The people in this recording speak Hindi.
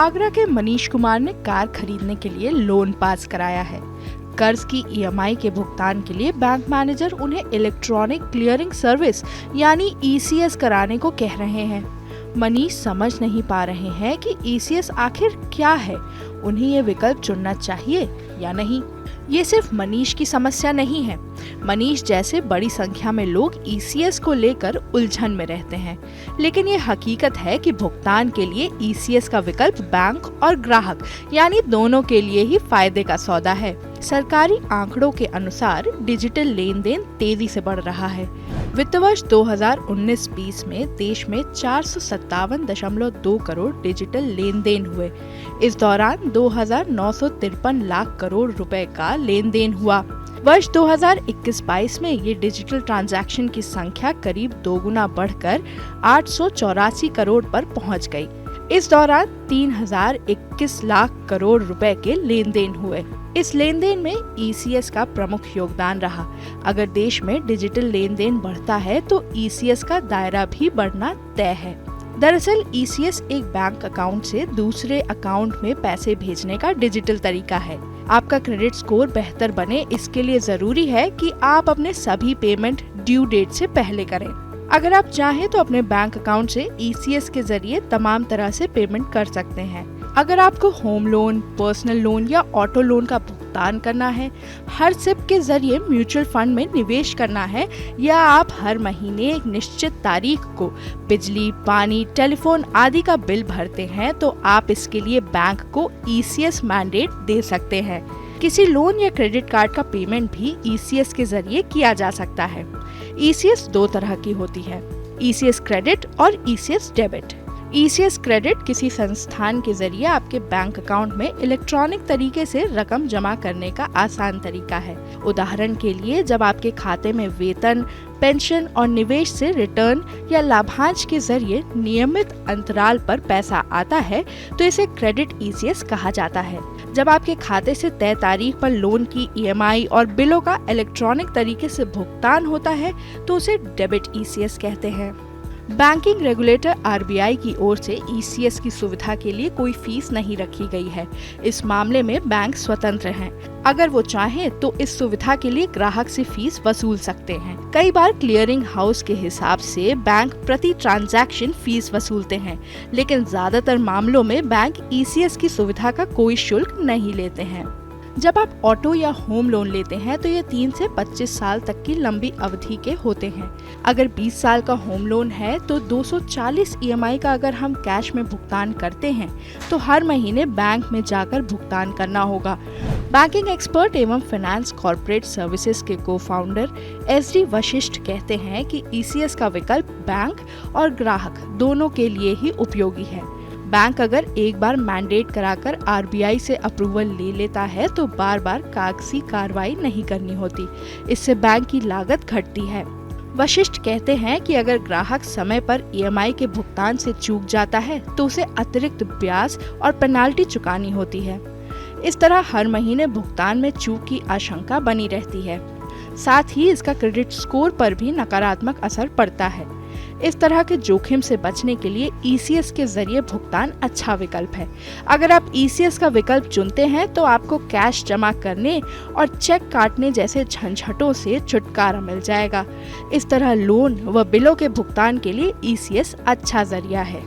आगरा के मनीष कुमार ने कार खरीदने के लिए लोन पास कराया है। कर्ज की ईएमआई के भुगतान के लिए बैंक मैनेजर उन्हें इलेक्ट्रॉनिक क्लियरिंग सर्विस यानी ईसीएस कराने को कह रहे हैं। मनीष समझ नहीं पा रहे हैं कि ईसीएस आखिर क्या है, उन्हें ये विकल्प चुनना चाहिए या नहीं। ये सिर्फ मनीष की समस्या नहीं है। मनीष जैसे बड़ी संख्या में लोग ईसीएस को लेकर उलझन में रहते हैं, लेकिन ये हकीकत है कि भुगतान के लिए ईसीएस का विकल्प बैंक और ग्राहक यानी दोनों के लिए ही फायदे का सौदा है। सरकारी आंकड़ों के अनुसार डिजिटल लेन देन तेजी से बढ़ रहा है। वित्त वर्ष 2019-20 में देश में 457.2 करोड़ डिजिटल लेन देन हुए। इस दौरान 2,953 लाख करोड़ रुपए का लेन देन हुआ। वर्ष 2021-22 में ये डिजिटल ट्रांजैक्शन की संख्या करीब 2 गुना बढ़कर 884 करोड़ पर पहुंच गई। इस दौरान 3,021 लाख करोड़ रुपए के लेन देन हुए। इस लेन देन में ईसीएस का प्रमुख योगदान रहा। अगर देश में डिजिटल लेन देन बढ़ता है तो ईसीएस का दायरा भी बढ़ना तय है। दरअसल ईसीएस एक बैंक अकाउंट से दूसरे अकाउंट में पैसे भेजने का डिजिटल तरीका है। आपका क्रेडिट स्कोर बेहतर बने, इसके लिए जरूरी है कि आप अपने सभी पेमेंट ड्यू डेट से पहले करें। अगर आप चाहें तो अपने बैंक अकाउंट से ईसीएस के जरिए तमाम तरह से पेमेंट कर सकते हैं। अगर आपको होम लोन, पर्सनल लोन या ऑटो लोन का भुगतान करना है, हर सिप के जरिए म्यूचुअल फंड में निवेश करना है, या आप हर महीने एक निश्चित तारीख को बिजली, पानी, टेलीफोन आदि का बिल भरते हैं, तो आप इसके लिए बैंक को ईसीएस मैंडेट दे सकते हैं। किसी लोन या क्रेडिट कार्ड का पेमेंट भी ईसीएस के जरिए किया जा सकता है। ईसीएस 2 तरह की होती है, ईसीएस क्रेडिट और ईसीएस डेबिट। ईसीएस क्रेडिट किसी संस्थान के जरिए आपके बैंक अकाउंट में इलेक्ट्रॉनिक तरीके से रकम जमा करने का आसान तरीका है। उदाहरण के लिए, जब आपके खाते में वेतन, पेंशन और निवेश से रिटर्न या लाभांश के जरिए नियमित अंतराल पर पैसा आता है तो इसे क्रेडिट ईसीएस कहा जाता है। जब आपके खाते से तय तारीख पर लोन की ईएमआई और बिलों का इलेक्ट्रॉनिक तरीके से भुगतान होता है तो उसे डेबिट ईसीएस कहते हैं। बैंकिंग रेगुलेटर आरबीआई की ओर से ईसीएस की सुविधा के लिए कोई फीस नहीं रखी गई है। इस मामले में बैंक स्वतंत्र हैं। अगर वो चाहें तो इस सुविधा के लिए ग्राहक से फीस वसूल सकते हैं। कई बार क्लियरिंग हाउस के हिसाब से बैंक प्रति ट्रांजैक्शन फीस वसूलते हैं, लेकिन ज्यादातर मामलों में बैंक ईसीएस की सुविधा का कोई शुल्क नहीं लेते हैं। जब आप ऑटो या होम लोन लेते हैं तो ये 3 से 25 साल तक की लंबी अवधि के होते हैं। अगर 20 साल का होम लोन है तो 240 ईएमआई का अगर हम कैश में भुगतान करते हैं तो हर महीने बैंक में जाकर भुगतान करना होगा। बैंकिंग एक्सपर्ट एवं फाइनेंस कॉर्पोरेट सर्विसेज के को-फाउंडर एसडी वशिष्ठ कहते हैं कि ईसीएस का विकल्प बैंक और ग्राहक दोनों के लिए ही उपयोगी है। बैंक अगर एक बार मैंडेट कराकर आरबीआई से अप्रूवल ले लेता है तो बार बार कागजी कार्रवाई नहीं करनी होती। इससे बैंक की लागत घटती है। वशिष्ठ कहते हैं कि अगर ग्राहक समय पर ईएमआई के भुगतान से चूक जाता है तो उसे अतिरिक्त ब्याज और पेनाल्टी चुकानी होती है। इस तरह हर महीने भुगतान में चूक की आशंका बनी रहती है। साथ ही इसका क्रेडिट स्कोर पर भी नकारात्मक असर पड़ता है। इस तरह के जोखिम से बचने के लिए ईसीएस के जरिए भुगतान अच्छा विकल्प है। अगर आप ईसीएस का विकल्प चुनते हैं तो आपको कैश जमा करने और चेक काटने जैसे झंझटों से छुटकारा मिल जाएगा। इस तरह लोन व बिलों के भुगतान के लिए ईसीएस अच्छा जरिया है।